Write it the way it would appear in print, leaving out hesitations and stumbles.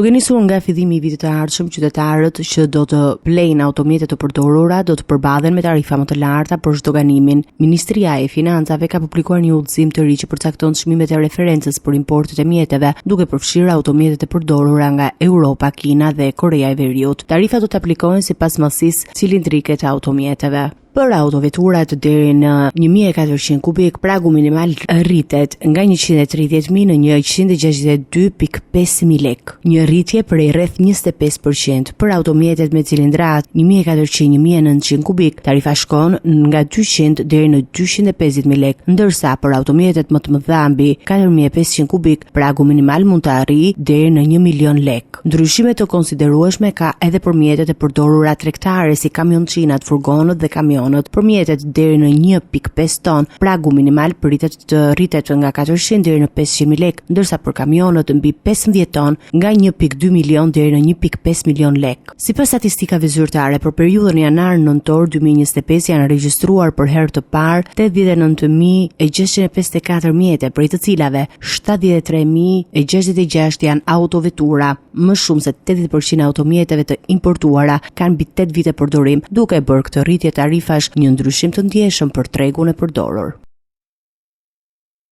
Duke nisur nga fillimi i vitit të ardhshëm, qytetarët që do të blejnë automjete të përdorura do të përballen me tarifa më të larta për zdoganimin. Ministria e Financave ka publikuar një udhëzim të ri që përcakton çmimet e referencës për importet e mjeteve, duke përfshirë automjetet e përdorura nga Europa, Kina dhe Korea e Veriut. Tarifat do të aplikohen sipas masisë cilindrike të automjeteve. Për autoveturat deri në 1400 kubik, pragu minimal rritet nga 130.000 në 162.500 lek, një rritje prej rreth 25%. Për automjetet me cilindrat 1400-1900 kubik, tarifa shkon nga 200 deri në 250.000 lek, ndërsa për automjetet më të mëdha mbi 4500 kubik, pragu minimal mund të arrijë deri në 1 milion lek. Ndryshime të konsiderueshme ka edhe për mjetet e përdorura tregtare si kamionçinat, furgonët dhe kamionët. Për mjetet deri në 1.5 ton, pragu minimal pritet të rritet nga 400 deri në 500.000 lek, ndërsa për kamionët mbi 15 ton nga 1.2 milion deri në 1.5 milion lek. Sipas statistikave zyrtare, për periudhën janar-nëntor 2025 janë regjistruar për herë të parë 89.654 mjete, prej të cilave 73.066 janë autovetura. Më shumë se 80% automjeteve të importuara kanë mbi 8 vite përdorim, duke bërë këtë rritje tarifash një ndryshim të ndjeshëm për tregun e përdorur.